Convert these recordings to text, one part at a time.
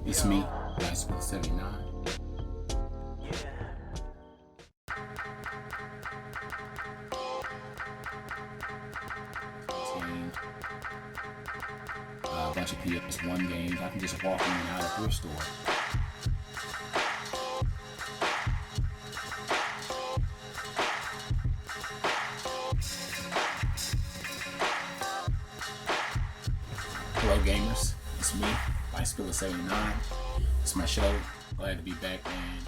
It's me, SPILLIN. A bunch of PS1 games. I can just walk in and out of thrift store. Hello gamers, it's me, SPILLIN. It's my show. Glad to be back, man.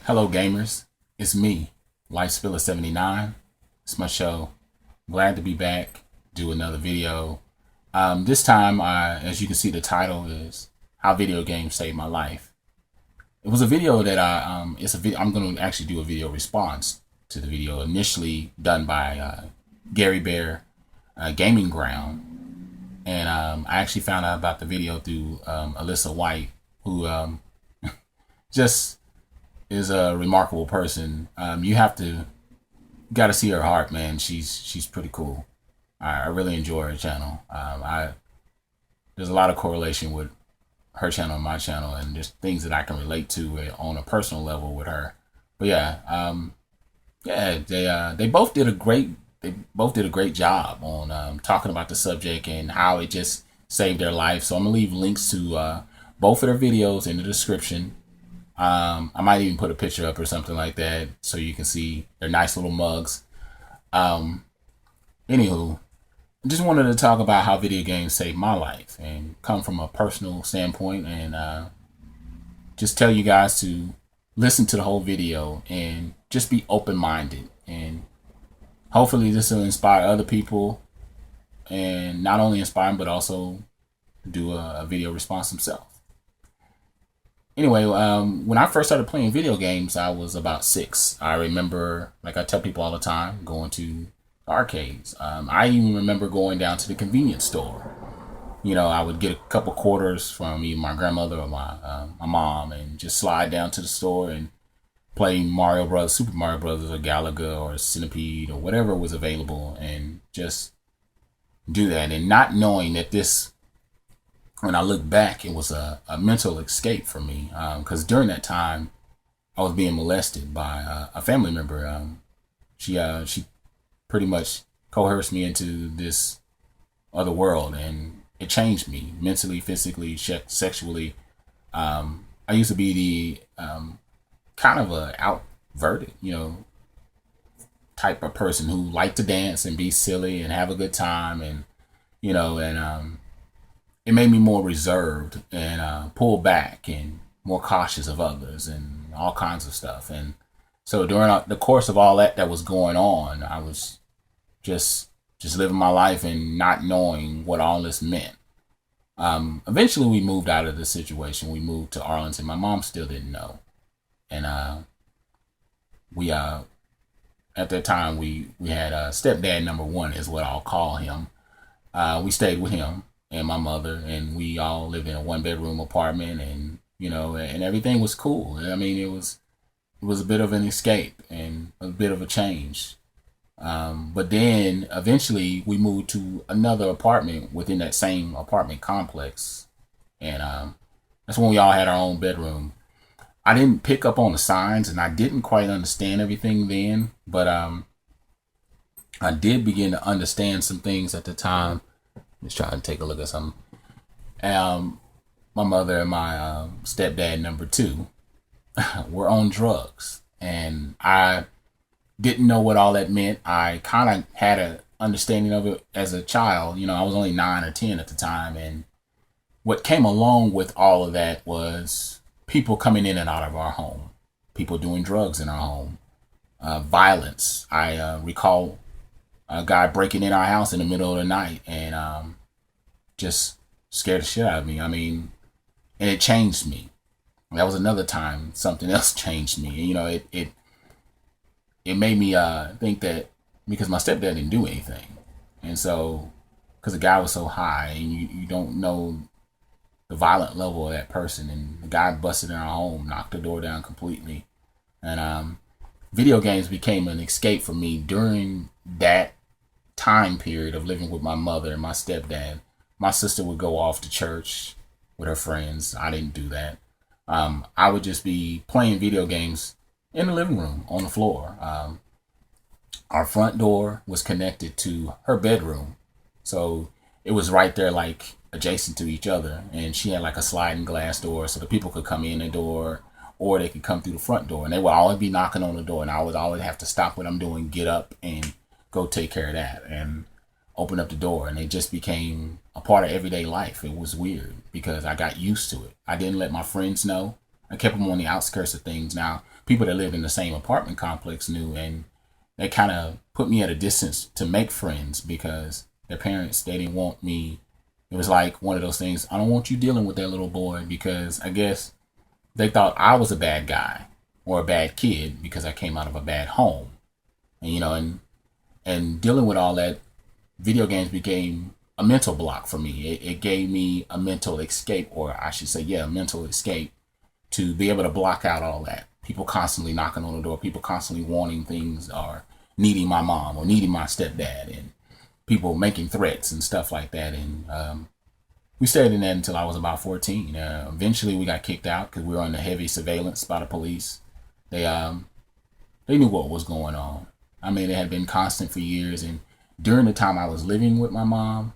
Hello gamers, it's me, SPILLIN. It's my show. Glad to be back. Do another video. This time, as you can see, the title is "How Video Games Saved My Life." It was a video that I'm going to actually do a video response to the video initially done by Gare Bear Gaming Ground. And I actually found out about the video through Alyssa White, who just is a remarkable person. You got to see her heart, man. She's pretty cool. I really enjoy her channel. There's a lot of correlation with her channel and my channel, and just things that I can relate to on a personal level with her. But they both did a great job on talking about the subject and how it just saved their life. So I'm gonna leave links to both of their videos in the description. I might even put a picture up or something like that so you can see their nice little mugs. Anywho, I just wanted to talk about how video games saved my life and come from a personal standpoint, and just tell you guys to listen to the whole video and just be open-minded, and hopefully this will inspire other people, and not only inspire them but also do a video response themselves. Anyway, when I first started playing video games, I was about 6. I remember, like I tell people all the time, going to arcades. I even remember going down to the convenience store. You know, I would get a couple quarters from either my grandmother or my mom, and just slide down to the store and play Mario Bros, Super Mario Brothers, or Galaga, or Centipede, or whatever was available, and just do that. And not knowing that this, when I look back, it was a mental escape for me, because during that time I was being molested by a family member. She pretty much coerced me into this other world, and it changed me mentally, physically, sexually. I used to be the kind of a outverted, type of person who liked to dance and be silly and have a good time, and it made me more reserved and pull back and more cautious of others and all kinds of stuff. And so during the course of all that was going on, I was just living my life and not knowing what all this meant. Eventually we moved out of the situation. We moved to Arlington. My mom still didn't know. And we at that time we had stepdad number 1 is what I'll call him. We stayed with him and my mother, and we all lived in a 1-bedroom apartment, and and everything was cool. I mean, it was a bit of an escape and a bit of a change. But then eventually we moved to another apartment within that same apartment complex, and that's when we all had our own bedroom. I didn't pick up on the signs, and I didn't quite understand everything then, but I did begin to understand some things at the time. Let's try to take a look at something. My mother and my stepdad number 2 were on drugs, and I didn't know what all that meant. I kind of had an understanding of it as a child. I was only 9 or 10 at the time, and what came along with all of that was people coming in and out of our home, people doing drugs in our home, violence. I recall a guy breaking in our house in the middle of the night and just scared the shit out of me. I mean, and it changed me. That was another time something else changed me. It made me think that, because my stepdad didn't do anything, and so because the guy was so high, and you don't know the violent level of that person, and the guy busted in our home, knocked the door down completely, and video games became an escape for me during that time period of living with my mother and my stepdad. My sister would go off to church, with her friends. I didn't do that. I would just be playing video games in the living room on the floor. Our front door was connected to her bedroom, so it was right there, like adjacent to each other. And she had like a sliding glass door, so the people could come in the door, or they could come through the front door. And they would always be knocking on the door, and I would always have to stop what I'm doing, get up, and go take care of that, and open up the door. And it just became a part of everyday life. It was weird because I got used to it. I didn't let my friends know. I kept them on the outskirts of things. Now, people that lived in the same apartment complex knew, and they kind of put me at a distance to make friends because their parents, they didn't want me. It was like one of those things, I don't want you dealing with that little boy, because I guess they thought I was a bad guy or a bad kid because I came out of a bad home. And, and dealing with all that, video games became a mental block for me. It gave me a mental escape, or I should say, yeah, a mental escape, to be able to block out all that. People constantly knocking on the door, people constantly wanting things, or needing my mom or needing my stepdad, and people making threats and stuff like that. And we stayed in that until I was about 14. Eventually, we got kicked out because we were under heavy surveillance by the police. They knew what was going on. I mean, it had been constant for years. And during the time I was living with my mom,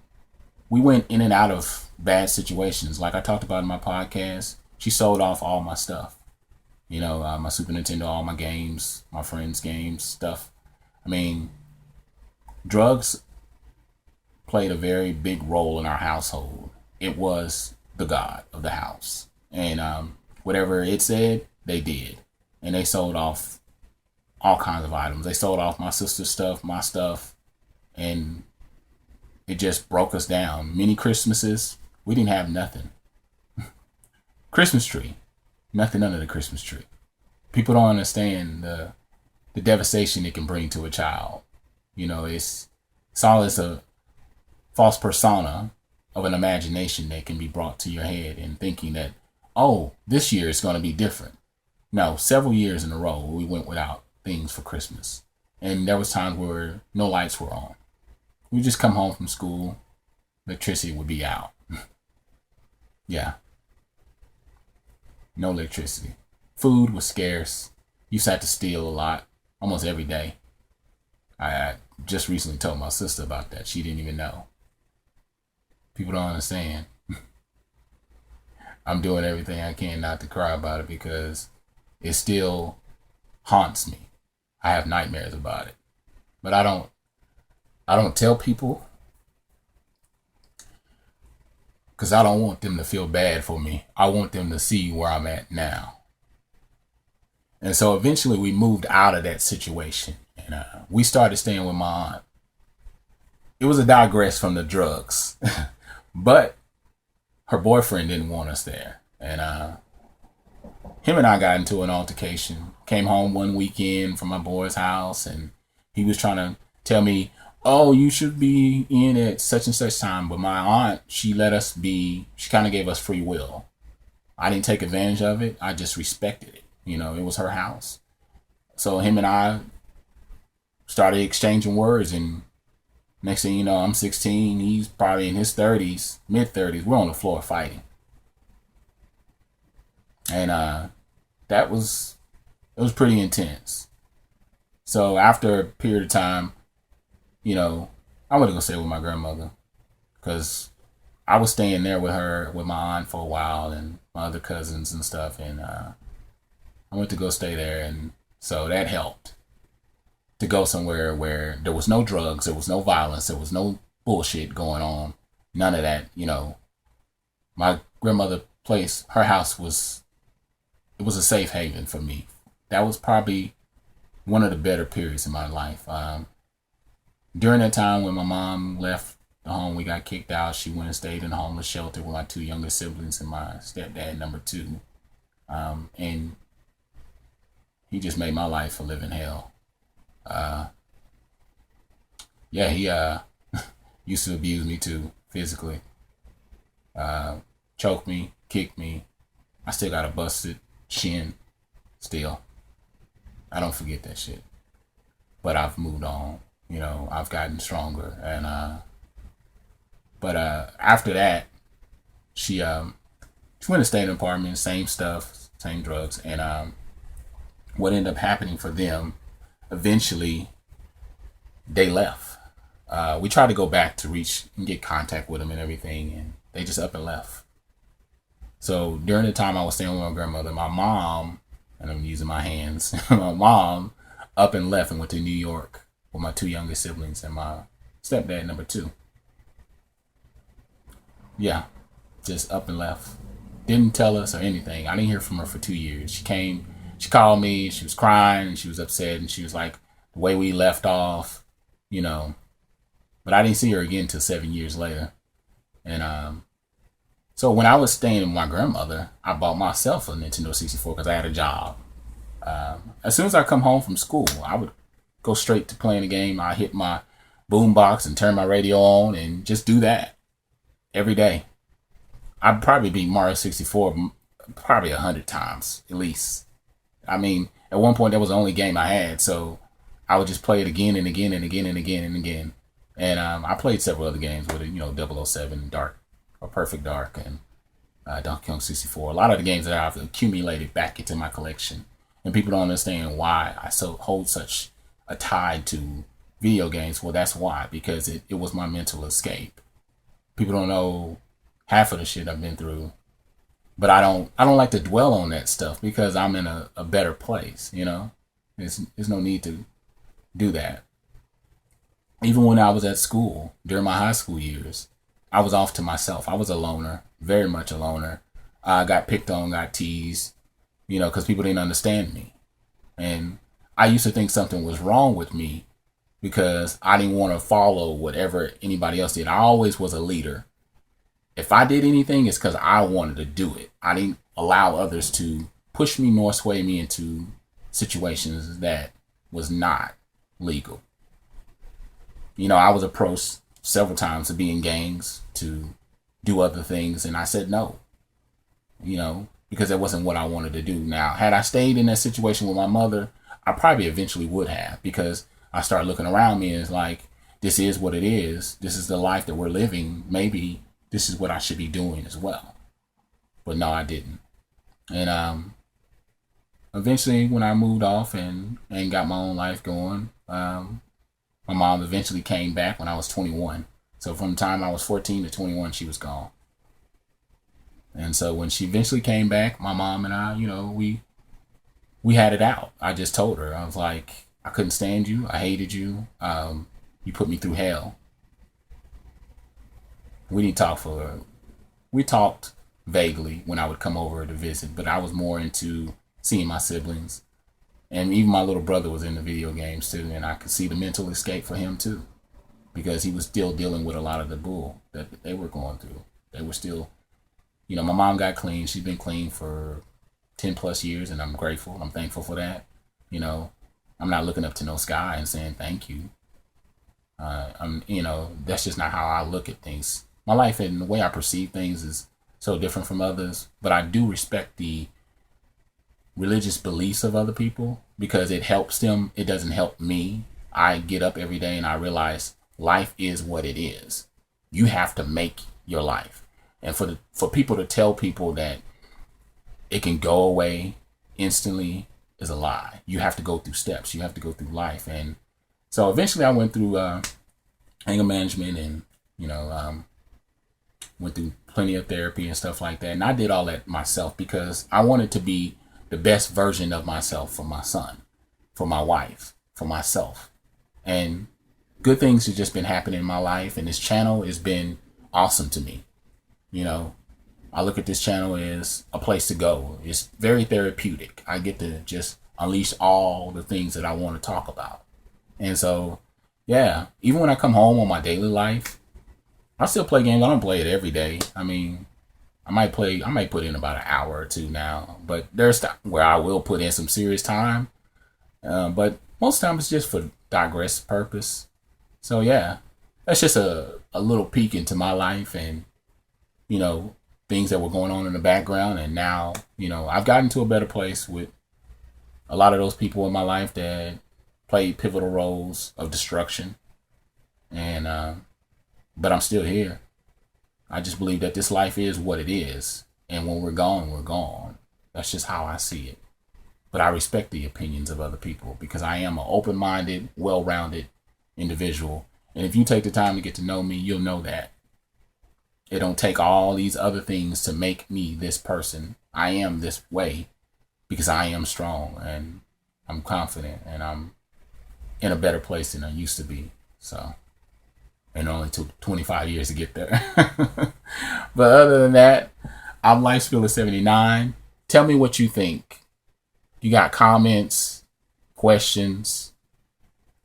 we went in and out of bad situations. Like I talked about in my podcast, she sold off all my stuff. My Super Nintendo, all my games, my friends' games, stuff. I mean, drugs played a very big role in our household. It was the god of the house. And whatever it said, they did. And they sold off all kinds of items. They sold off my sister's stuff, my stuff, and it just broke us down. Many Christmases, we didn't have nothing. Christmas tree, nothing under the Christmas tree. People don't understand the devastation it can bring to a child. It's always a false persona of an imagination that can be brought to your head, and thinking that, oh, this year is going to be different. No, several years in a row, we went without things for Christmas. And there was times where no lights were on. We just come home from school, electricity would be out. Yeah. No electricity. Food was scarce. You used to have to steal a lot, almost every day. I just recently told my sister about that. She didn't even know. People don't understand. I'm doing everything I can not to cry about it because it still haunts me. I have nightmares about it. But I don't tell people because I don't want them to feel bad for me. I want them to see where I'm at now. And so eventually we moved out of that situation, and we started staying with my aunt. It was a digress from the drugs, but her boyfriend didn't want us there. And him and I got into an altercation. Came home one weekend from my boy's house, and he was trying to tell me, oh, you should be in at such and such time. But my aunt, she let us be, she kind of gave us free will. I didn't take advantage of it. I just respected it. It was her house. So him and I started exchanging words, and next thing you know, I'm 16. He's probably in his 30s, mid 30s. We're on the floor fighting. And it was pretty intense. So after a period of time, I went to go stay with my grandmother because I was staying there with her, with my aunt for a while, and my other cousins and stuff. And I went to go stay there. And so that helped to go somewhere where there was no drugs, there was no violence, there was no bullshit going on. None of that, My grandmother's place, her house it was a safe haven for me. That was probably one of the better periods in my life. During that time when my mom left the home, we got kicked out. She went and stayed in a homeless shelter with my two younger siblings and my stepdad, number two. And he just made my life a living hell. He used to abuse me too, physically. Choke me, kick me. I still got a busted shin still. I don't forget that shit. But I've moved on. I've gotten stronger. And but after that, she went to stay in an apartment, same stuff, same drugs. And what ended up happening for them, eventually they left. We tried to go back to reach and get contact with them and everything, and they just up and left. So during the time I was staying with my grandmother, my mom, and I'm using my hands, my mom up and left and went to New York with my 2 youngest siblings and my stepdad, number 2. Yeah, just up and left. Didn't tell us or anything. I didn't hear from her for 2 years. She came, she called me, she was crying, and she was upset, and she was like, the way we left off, you know. But I didn't see her again until 7 years later. And so when I was staying with my grandmother, I bought myself a Nintendo 64 because I had a job. As soon as I come home from school, I would go straight to playing the game. I hit my boombox and turn my radio on and just do that every day. I'd probably beat Mario 64 probably 100 times at least. I mean, at one point that was the only game I had, so I would just play it again and again and again and again and again. And I played several other games with it, you know, 007, Dark or Perfect Dark, and Donkey Kong 64. A lot of the games that I've accumulated back into my collection, and people don't understand why I hold such a tie to video games. Well, that's why, because it was my mental escape. People don't know half of the shit I've been through, but I don't like to dwell on that stuff because I'm in a better place. You know, there's no need to do that. Even when I was at school during my high school years, I was off to myself. I was a loner, very much a loner. I got picked on, got teased, you know, because people didn't understand me. And I used to think something was wrong with me because I didn't want to follow whatever anybody else did. I always was a leader. If I did anything, it's because I wanted to do it. I didn't allow others to push me nor sway me into situations that was not legal. You know, I was approached several times to be in gangs, to do other things, and I said no, you know, because that wasn't what I wanted to do. Now, had I stayed in that situation with my mother, I probably eventually would have, because I started looking around me and it's like, this is what it is. This is the life that we're living. Maybe this is what I should be doing as well. But no, I didn't. And eventually when I moved off and got my own life going, my mom eventually came back when I was 21. So from the time I was 14 to 21, she was gone. And so when she eventually came back, my mom and I, you know, we had it out. I just told her, I was like, I couldn't stand you. I hated you. You put me through hell. We didn't talk we talked vaguely when I would come over to visit, but I was more into seeing my siblings. And even my little brother was in the video games too, and I could see the mental escape for him too, because he was still dealing with a lot of the bull that they were going through. They were still, you know, my mom got clean. She's been clean for 10 plus years, and I'm grateful. I'm thankful for that. You know, I'm not looking up to no sky and saying thank you. You know, that's just not how I look at things. My life and the way I perceive things is so different from others, but I do respect the religious beliefs of other people because it helps them. It doesn't help me. I get up every day and I realize life is what it is. You have to make your life. And for people to tell people that it can go away instantly is a lie. You have to go through steps. You have to go through life. And so eventually I went through anger management and, you know, went through plenty of therapy and stuff like that. And I did all that myself because I wanted to be the best version of myself for my son, for my wife, for myself. And good things have just been happening in my life. And this channel has been awesome to me. You know, I look at this channel as a place to go. It's very therapeutic. I get to just unleash all the things that I want to talk about. And so, yeah, even when I come home on my daily life, I still play games. I don't play it every day. I mean, I might put in about an hour or two now, but there's times where I will put in some serious time. But most times it's just for digress purpose. So yeah, that's just a little peek into my life and, you know, things that were going on in the background. And now, you know, I've gotten to a better place with a lot of those people in my life that played pivotal roles of destruction. And, but I'm still here. I just believe that this life is what it is. And when we're gone, we're gone. That's just how I see it. But I respect the opinions of other people because I am an open-minded, well-rounded individual. And if you take the time to get to know me, you'll know that. It don't take all these other things to make me this person. I am this way because I am strong and I'm confident and I'm in a better place than I used to be. So, and it only took 25 years to get there. But other than that, I'm LifeSpiller79. Tell me what you think. You got comments, questions,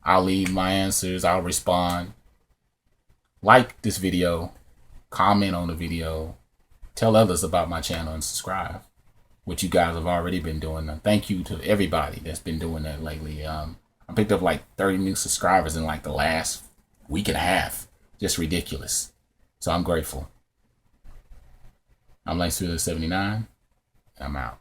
I'll leave my answers. I'll respond. Like this video, comment on the video, tell others about my channel and subscribe, which you guys have already been doing. Thank you to everybody that's been doing that lately. I picked up like 30 new subscribers in like the last week and a half. Just ridiculous. So I'm grateful. I'm LifeSpiller79. I'm out.